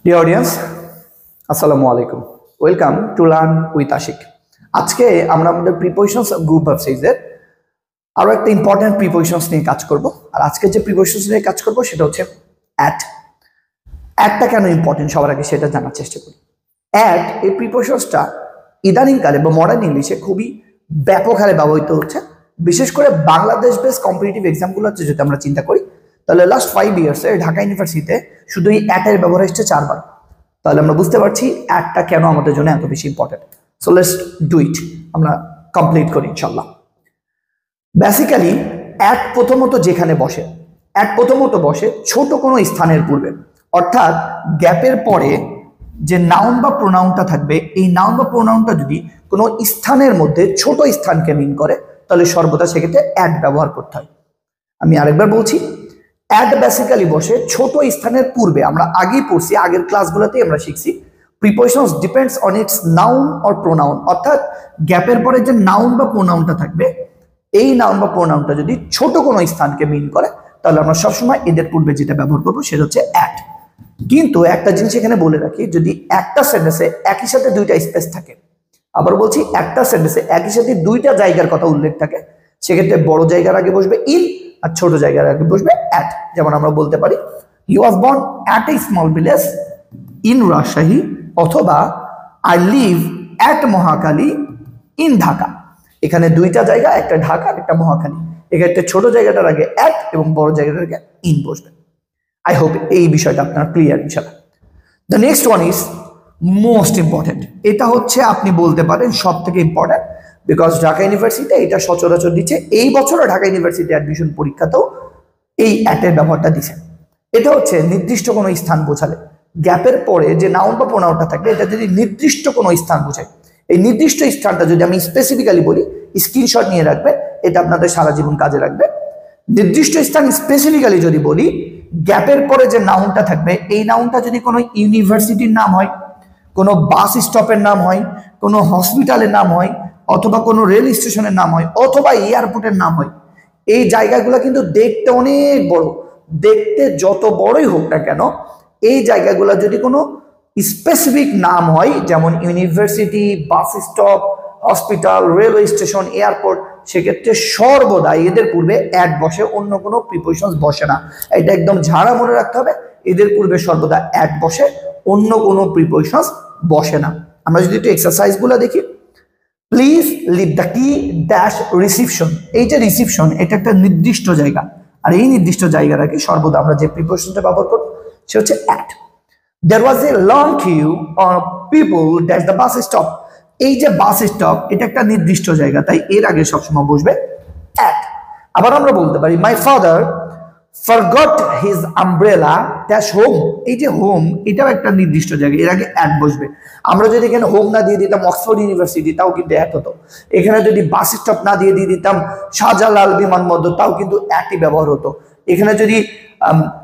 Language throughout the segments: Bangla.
ডিয়ার অডিয়েন্স, আসসালামু আলাইকুম। Welcome to learn with Ashik. আজকে আমরা আমাদের প্রিপোজিশনস গ্রুপ অফ সিরিজের আরো একটা ইম্পর্টেন্ট প্রিপোজিশনস নিয়ে কাজ করব। আর আজকে যে প্রিপোজিশনস নিয়ে কাজ করব সেটা হচ্ছে অ্যাট। অ্যাটটা কেন ইম্পর্টেন্ট সবার আগে সেটা জানার চেষ্টা করি। অ্যাট এই প্রিপোজিশনসটা ইদানিংকালে বা মডার্ন ইংলিশে খুবই ব্যাপক হারে ব্যবহৃত হচ্ছে, বিশেষ করে বাংলাদেশ বেস কম্পিটিটিভ এক্সামগুলো হচ্ছে যদি আমরা চিন্তা করি তাহলে লাস্ট 5 ইয়ার্সে ঢাকা ইউনিভার্সিটিতে শুধু এই অ্যাটের ব্যবহার এসেছে 4 বার। তাহলে আমরা বুঝতে পারছি অ্যাটটা কেন আমাদের জন্য এত বেশি important. So let's do it, আমরা কমপ্লিট করি ইনশাল্লাহ। বেসিক্যালি অ্যাট প্রথমত যেখানে বসে, অ্যাট প্রথমত বসে ছোট কোনো স্থানের পূর্বে, অর্থাৎ গ্যাপের পরে যে নাউন বা প্রোনাউনটা থাকবে, এই নাউন বা প্রোনাউনটা যদি কোনো স্থানের মধ্যে ছোট স্থানকে মিন করে তাহলে সর্বদা সেক্ষেত্রে অ্যাট ব্যবহার করতে হয়। আমি আরেকবার বলছি, অ্যাট বেসিক্যালি বসে ছোট স্থানের পূর্বে। আমরা আগেই পড়ছি, আগের ক্লাসগুলোতেই আমরা শিখছি prepositions depends on it's noun or pronoun, অর্থাৎ গ্যাপের পরে যে নাউন বা প্রোনাউনটা থাকবে, এই নাউন বা প্রোনাউনটা যদি ছোট কোনো স্থানকে মিন করে তাহলে আমরা সবসময় এদের পূর্বে যেটা ব্যবহার করবো সেটা হচ্ছে অ্যাট। কিন্তু একটা জিনিস এখানে বলে রাখি, যদি একটা সেন্টেন্সে একই সাথে দুইটা স্পেস থাকে, আবার বলছি একটা সেন্টেন্সে একই সাথে দুইটা জায়গার কথা উল্লেখ থাকে, সেক্ষেত্রে বড় জায়গার আগে বসবে ইন আর ছোট জায়গার আগে বসবে অ্যাট। যেমন আমরা বলতে পারি he was born at a small village in Rajshahi, অথবা I live at Mohakhali in Dhaka. এখানে দুইটা জায়গা, একটা ঢাকা একটা মহাখালী। এক্ষেত্রে ছোট জায়গাটার আগে অ্যাট এবং বড় জায়গাটার আগে ইন বসবে। আই হোপ এই বিষয়টা আপনার ক্লিয়ার ইনশাআল্লাহ। The next one is most important. এটা হচ্ছে আপনি বলতে পারেন সব থেকে ইম্পর্টেন্ট, বিকজ ঢাকা ইউনিভার্সিটিতে এটা সচরাচর দিচ্ছে। এই বছরও ঢাকা ইউনিভার্সিটি অ্যাডমিশন পরীক্ষাতেও এই অ্যাটের ব্যবহারটা দিচ্ছে। এটা হচ্ছে নির্দিষ্ট কোনো স্থান বোঝালে গ্যাপের পরে যে নাউন বা প্রোনাউনটা থাকবে, এটা যদি নির্দিষ্ট কোনো স্থান বোঝায়, এই নির্দিষ্ট স্থানটা যদি আমি স্পেসিফিক্যালি বলি, স্ক্রিনশট নিয়ে রাখবে, এটা আপনাদের সারা জীবন কাজে লাগবে। নির্দিষ্ট স্থান স্পেসিফিক্যালি যদি বলি, গ্যাপের পরে যে নাউনটা থাকবে, এই নাউনটা যদি কোনো ইউনিভার্সিটির নাম হয়, কোনো বাস স্টপের নাম হয়, কোনো হসপিটালের নাম হয়, অথবা কোনো রেল স্টেশনের নাম হয়, অথবা এয়ারপোর্টের নাম হয়, এই জায়গাগুলো কিন্তু দেখতে অনেক বড়। দেখতে যত বড়ই হোক না কেন, এই জায়গাগুলো যদি কোনো স্পেসিফিক নাম হয়, যেমন university, bus stop, hospital, railway station, airport, সেক্ষেত্রে সর্বদা এদের পূর্বে অ্যাট বসে, অন্য কোনো প্রিপোজিশনস বসে না। এটা একদম ঝাড়া মনে রাখতে হবে, এদের পূর্বে সর্বদা অ্যাট বসে, অন্য কোনো প্রিপোজিশনস বসে না। আমরা যদি একটু এক্সারসাইজগুলো দেখি, প্লিজ লিভ দ্য কি ড্যাশ রিসিপশন। এই যে রিসিপশন, এটা একটা নির্দিষ্ট জায়গা, আর এই নির্দিষ্ট জায়গার আগে সর্বদা আমরা যে প্রিপোজিশনটা ব্যবহার করব সে হচ্ছে at. There was a long queue of people dash the bus stop. এই যে বাস স্টপ, এটা একটা নির্দিষ্ট জায়গা, তাই এর আগে সবসময় বসবে অ্যাট। আবার আমরা বলতে পারি my father forgot his umbrella dash home। এই যে হোম, এটাও একটা নির্দিষ্ট জায়গা, এর আগে অ্যাট বসবে। আমরা যদি এখানে হোম না দিয়ে দিতাম অক্সফোর্ড ইউনিভার্সিটি, তাও কিন্তু অ্যাট হতো। এখানে যদি বাস স্টপ না দিয়ে দিতাম শাহজালাল বিমানবন্দর, তাও কিন্তু অ্যাটই ব্যবহার হতো। এখানে যদি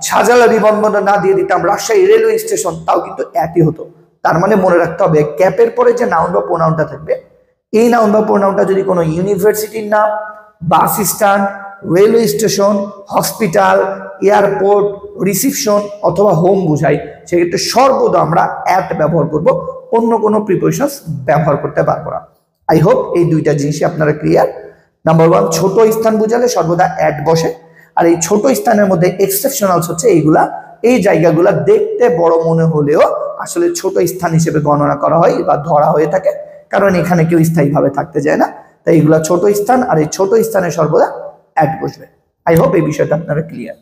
শাহজালাল বিমানবন্দর না দিয়ে দিতাম রাজশাহী রেলওয়ে স্টেশন, তাও কিন্তু অ্যাটই হতো। তার মানে মনে রাখতে হবে, ক্যাপের পরে যে নাউন বা প্রোনাউনটা থাকবে, এই নাউন বা প্রোনাউনটা যদি কোনো ইউনিভার্সিটির নাম, bus stand, railway station, hospital, airport, reception অথবা হোম বোঝায়, সেক্ষেত্রে সর্বদা আমরা অ্যাট ব্যবহার করব, অন্য কোনো প্রিপোজিশনস ব্যবহার করতে পারবো না। আই হোপ এই দুইটা জিনিসই আপনারা ক্লিয়ার। নাম্বার 1, ছোট স্থান বোঝালে সর্বদা অ্যাট বসে। আর এই ছোট স্থানের মধ্যে এক্সেপশনালস হচ্ছে এইগুলা, এই জায়গাগুলা দেখতে বড় মনে হলেও আসলে ছোট স্থান হিসেবে গণনা করা হয় বা ধরা হয়ে থাকে, কারণ এখানে কেউ স্থায়ীভাবে থাকতে যায় না। তাই এগুলা ছোট স্থান, আর এই ছোট স্থানে সর্বদা অ্যাট বসবে। আই হোপ এই বিষয়টা আপনারা clear.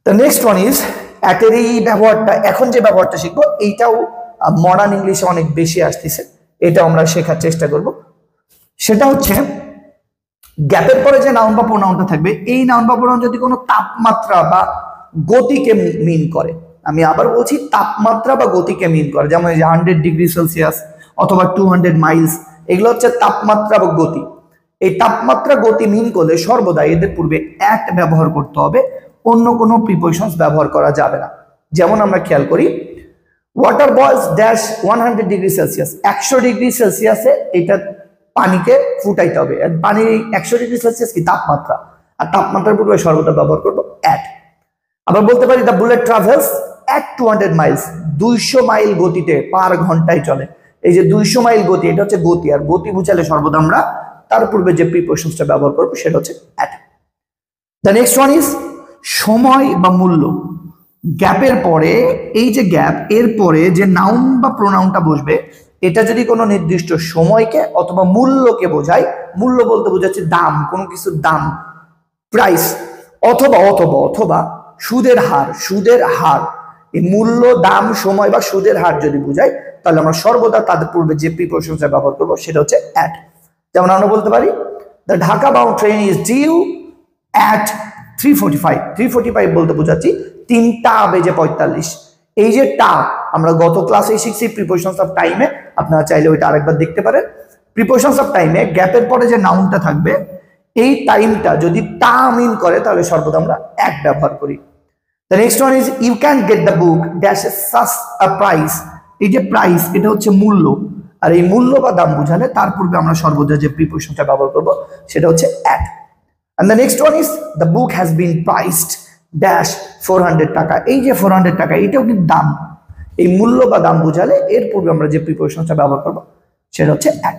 The next one is অ্যাটের এই ব্যবহারটা, এখন যে ব্যবহারটা শিখবো, এইটাও মডার্ন ইংলিশে অনেক বেশি আসতেছে, এটা আমরা শেখার চেষ্টা করব। সেটা হচ্ছে গ্যাপের পরে যে নাউন বা প্রোনাউনটা থাকবে, এই নাউন বা প্রোনাউন যদি কোনো তাপমাত্রা বা গতিকে মিন করে, আমি আবার বলছি তাপমাত্রা বা গতিকে মিন করে, যেমন 100 ডিগ্রি সেলসিয়াস অথবা 200 মাইলস, এগুলো হচ্ছে তাপমাত্রা বা গতি। এই তাপমাত্রা গতি মিন করলে সর্বদা এদের পূর্বে অ্যাট ব্যবহার করতে হবে, অন্য কোনো প্রিপোজিশনস ব্যবহার করা যাবে না। যেমন আমরা খেয়াল করি water boils dash 100 degree Celsius, 100 degree সেলসিয়াসে এটা পানিকে ফুটাইতে হবে। পানি 100 ডিগ্রি সেলসিয়াস কি তাপমাত্রা, আর তাপমাত্রার পূর্বে সর্বদা ব্যবহার করবো অ্যাট। আবার বলতে পারি the bullet travels at 200 Miles, 200 mile গতিতে পার ঘন্টায় চলে। এই যে 200 মাইল গতি, এটা হচ্ছে গতি, আর গতি বুঝালে সর্বদা আমরা তার পূর্বে যে প্রিপোজিশনসটা ব্যবহার করবো সেটা হচ্ছে at. The next one is সময় বা মূল্য। গ্যাপের পরে, এই যে গ্যাপ, এর পরে যে নাউন বা প্রোনাউনটা বসবে, এটা যদি কোনো নির্দিষ্ট সময়কে অথবা মূল্যকে বোঝায়, মূল্য বলতে বোঝাচ্ছে দাম, কোনো কিছুর দাম, প্রাইস, অথবা অথবা অথবা সুদের হার, সুদের হার, এই মূল্য, দাম, সময় বা সুদের হার যদি বোঝায়, তাহলে আমরা সর্বদা তাদের পূর্বে যে প্রিপোজিশনটা ব্যবহার করবো সেটা হচ্ছে অ্যাট। যেমন আমরা বলতে পারি the Dhaka bound train is due at 3:45। 3:45 বলতে বোঝাচ্ছি 3:45। এই যে টা, আমরা গত ক্লাসে শিখছি প্রিপোজিশনস অফ টাইমে, আপনারা চাইলে ওইটা আরেকবার দেখতে পারেন। প্রিপোজিশনস অফ টাইমে গ্যাপের পরে যে নাউনটা থাকবে, এই টাইমটা যদি টা মিন করে তাহলে সর্বদা আমরা অ্যাট ব্যবহার করি। The next one is you can get the book dash such a price. এই যে প্রাইস, এটা হচ্ছে মূল্য, আর এই মূল্য বা দাম বোঝালে তার পূর্বে আমরা সর্বদা যে প্রিপোজিশনটা ব্যবহার করব সেটা হচ্ছে at. And the next one is the book has been priced dash 400 টাকা। এই যে 400 টাকা, এটাও কিন্তু দাম, এই মূল্য বা দাম বোঝালে এর পূর্বে আমরা যে প্রিপোজিশনটা ব্যবহার করব সেটা হচ্ছে অ্যাট।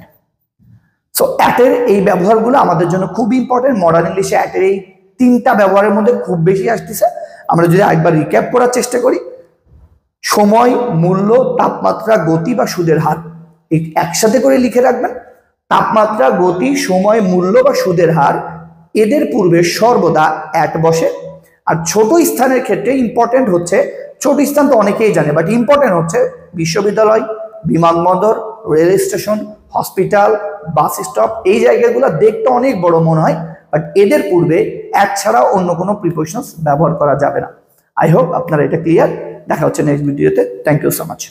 সো অ্যাটের এই ব্যবহারগুলো আমাদের জন্য খুব ইম্পর্টেন্ট। মডার্ন ইংলিশে অ্যাটের এই তিনটা ব্যবহারের মধ্যে খুব বেশি আসতেছে। আমরা যদি একবার রিক্যাপ করার চেষ্টা করি, সময়, মূল্য, তাপমাত্রা, গতি বা সুদের হার, একসাথে করে লিখে রাখবেন। তাপমাত্রা, গতি, সময়, মূল্য বা সুদের হার, এদের পূর্বে সর্বদা অ্যাট বসে। আর ছোট স্থানের ক্ষেত্রে ইম্পর্টেন্ট হচ্ছে, ছোট স্থান তো অনেকেই জানে, বাট ইম্পর্টেন্ট হচ্ছে বিশ্ববিদ্যালয়, বিমানবন্দর, rail station, hospital, bus stop, এই জায়গাগুলো দেখতে অনেক বড় মনে হয়, বাট এদের পূর্বে অ্যাট ছাড়া অন্য কোনো প্রিপোজিশনস ব্যবহার করা যাবে না। আই হোপ আপনারা এটা ক্লিয়ার। দেখা হচ্ছে নেক্সট ভিডিওতে। Thank you so much.